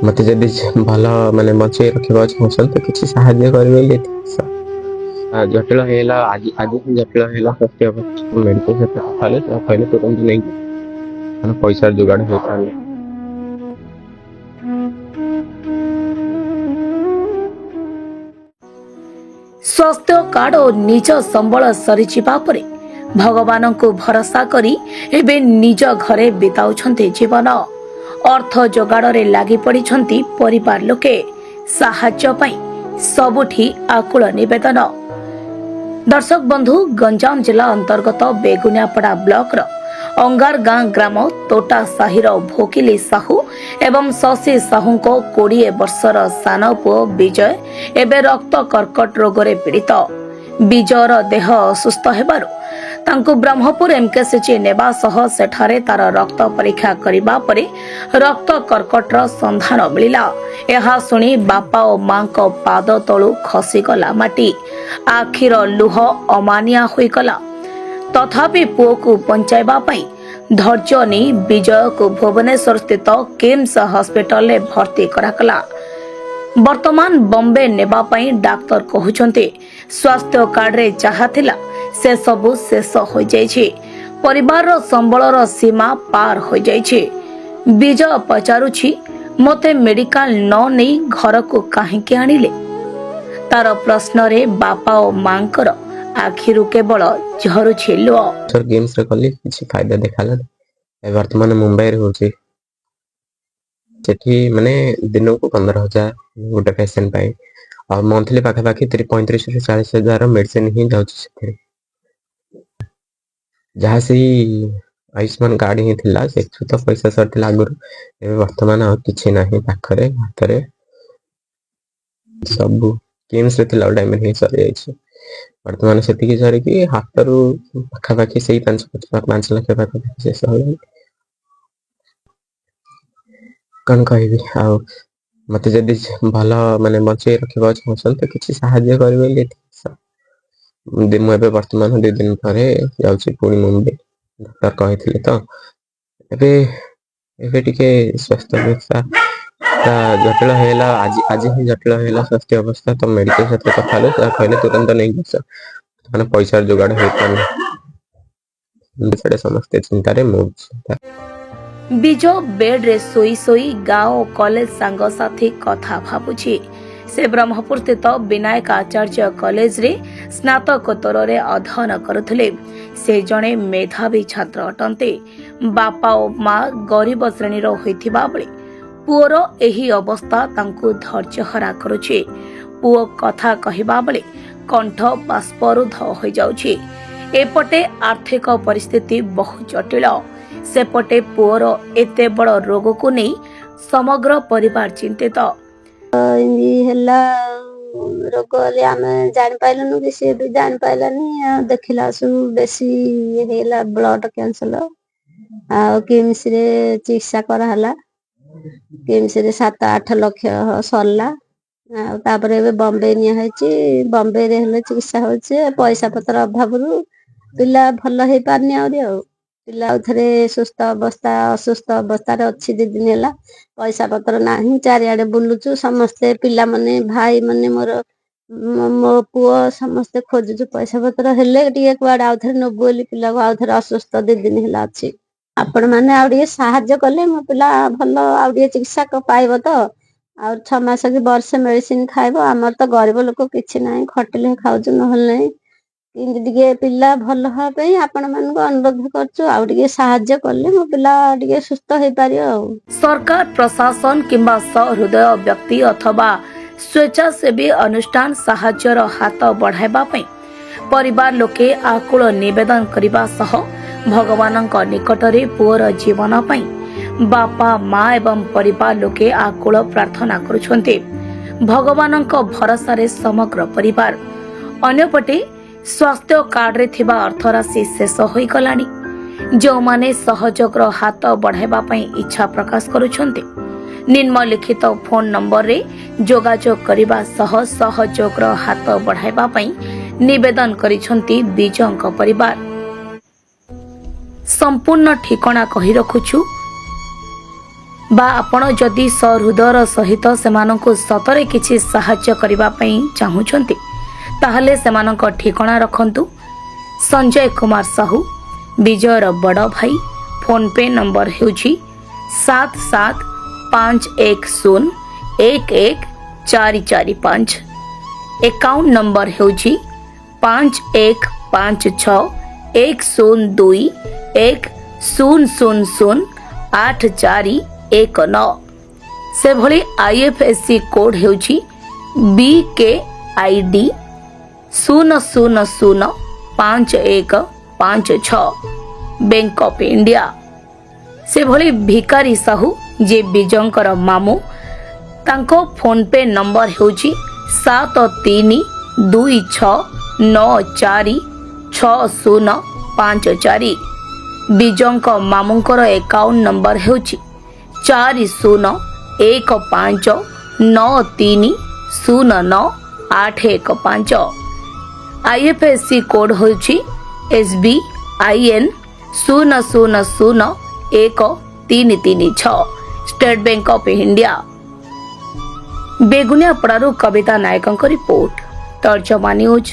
मत जदि भल माने बचे रखा चाहते तो किसी साहाଯ୍य करेंगे जटिल आज आज जटिल स्वास्थ्य अवस्था मेडिकल क्षेत्र कहले तुरंत नहीं पैसा जुगाड़ हो पारे। स्वास्थ्य कार्ड और निज संबल सरीजिबा परे भगवान को भरोसा करी एबे निज घरे बिताउछन्ते जीवन। अर्थ जोगाड़े लगी पड़िछन्ति परिवार लोके साहाय्य पई सबुठी आकुल निवेदन। दर्शक बंधु, गंजाम जिला अंतर्गत बेगुनियापड़ा ब्लॉक रो अंगार गां ग्राम तोटा साहिर भोकिली साहू एवं शशि साहू को 20 वर्षर सान पुओ विजय एबे रक्त कर्कट रोगरे पीड़ित। विजयर देह असुस्थ हेबारु तांकु ब्रह्मपुर एमकेसीजी नेबा सह सेठारे तार रक्त परीक्षा करिबा परे रक्त कर्कटर संधान मिलिला। एहा सुनी बापा और मां को पाद तळु खसी गला माटी, आखिर लुह अमानिया होई गला। तथापि पुओ को बंचाइबा पई धैर्य नहीं विजय को भुवनेश्वर स्थित किम्स हॉस्पिटल में भर्ती कराकला। वर्तमान बॉम्बे नेबा पई डाक्टर कहउछन्ते स्वास्थ्य कार्ड रे जहा थिला से सबु शेष हो जाइछे। परिवार रो संबलर सीमा पार हो जाइछे। विजय पचारुछि मते मेडिकल न नहीं घर को काहेकि आनिले। तार प्रश्न रे बापा और मांकर आखिरु केवल झरुछि लुह। सर गेम्स रे कली किछि फायदा देखाला वर्तमान मुंबई रे होछि सेठी माने दिन को 15,000 गोटे पेशेंट पाई और मंथली पाखापाखि 35 से 40,000 मेडिसिन ही जाउछि जहाँ से आयुष्मान कार्ड ही थिला से तो पैसा सरथिला आगुर एबे वर्तमान आ किछि नाही पाखरे हातरे सब केम्स रे थिला टाइम रे सर जाइछि। वर्तमान से सर कि हाथरू पाखापाखि से 5 लाख पाखापाखि शेष हो कौन कहबी आ मत जदि भल माने बचे रखा चाहते तो किसी साहाय्य करेंगे मुझे वर्तमान 2 दिन पर जाऊँगी पुणी मुंबई डॉक्टर कहते तो एबे टिके स्वास्थ्य अवस्था जटिल है आज आज ही जटिल है स्वास्थ्य अवस्था तो मेडिकल क्षेत्र कथा कहले तुरंत नहीं मैंने पैसा जुगाड़ हो पारे समस्ते चिंतार विजय बेड रे सोई सोई गाँव कॉलेज सांग साथी कथा भाबुछि। से ब्रह्मपुर स्थित विनायक आचार्य कॉलेज रे स्नातकोत्तर रे अध्ययन करुथले। से जणे मेधावी छात्र अटंते। बापा और माँ गरीब श्रेणी रो होइथिबा बेले पुओर एही अवस्था तांकु धैर्यहरा करुछि। पुओ कथा कहिबा बेले कंठ बाष्परुद्ध हो जाउछि। एपटे आर्थिक परिस्थिति बहुत जटिल। सेपटे पुओर एते बड़ रोग को नहीं समग्र परिवार चिंतित। रोग आम जान पाइलु कि सी भी जान पाइलानी देखला सब बेसी ब्लड कैंसर किम्स रे चिकित्सा कराला। किम्स रे 7-8 लाख सरला तापर बॉम्बे निया बॉम्बे रे चिकित्सा होचे पैसा पत्र अभाव पिला भल हो पारनी आ पिला थे सुस्थ अवस्था असुस्थ अवस्था अच्छी 2 दिन है पैसा पत्र ना चारिआडे बुलुचु समस्ते पिला मने भाई मने मोर मो पुओ समस्ते खोजुचु पैसा पत्र हेले टिके कुआडे आउ थे नबु बोली पिला को आउ थे असुस्थ 2 दिन है अच्छी आपण मैंने आउ साहाय्य कले मो पिला भल आउ चिकित्सा पाइब तो आ 6 मास कि वर्ष मेडिसिन खाइब। आमर तो गरीब लोक किछि नाही खटिले खाउछु नहल नाही टिके पिला भल होई आपण मान को अनुरोध करछु आउ टिके साहाय्य कले मो पिला टिके सुस्थ होई पारियो। सरकार प्रशासन किंबा सहृदय व्यक्ति अथवा स्वेच्छासेवी अनुष्ठान साहाय्यर हाथ बढ़ाइबा पई परिवार लोके आकुल निवेदन करिबा सह भगवानक निकटरे पुअर जीवन पई बापा माँ एवं परिवार लोके आकुल प्रार्थना करुछन्ते। भगवानक भरोसा रे समग्र परिवार। अन्यपटे स्वास्थ्य कार्ड रे थिबा अर्थराशि शेष होई गलानी। जो माने सहयोगर हाथ बढ़ाइबा पई इच्छा प्रकाश करुछन्ते निम्नलिखित फोन नंबर रे जोगाजोग करिबा सह सहयोगर हाथ बढ़ाइबा पई निवेदन करिछन्ती विजयଙ୍କ परिवार। संपूर्ण ठिकाना कहि रखुछु बा आपण जदि सहृदयर सहित सेमानंकु सतरे किछि सहाय्य करिबा पई चाहुछन्ति ताहले सेमानंक ठिकाना रखंतु। संजय कुमार साहू विजयर बड़ भाई। फोन पे नंबर हेउछि 7751011445। अकाउंट नंबर हेउछि 515610084819। से भली IFSC कोड हेउछि BKID 0005156 बैंक ऑफ इंडिया। से भली भिकारी साहू जे विजंकर मामू तांको फोन पे नंबर हेउछि 7326946054। विजंक मामूंकर अकाउंट नंबर हेउछि 401593090815। IFSC कोड होछि SBIN 00013336। State Bank of India. बेगुनियापड़ारू कविता नायकଙ୍କ रिपोर्ट तर्जमा न्यूज।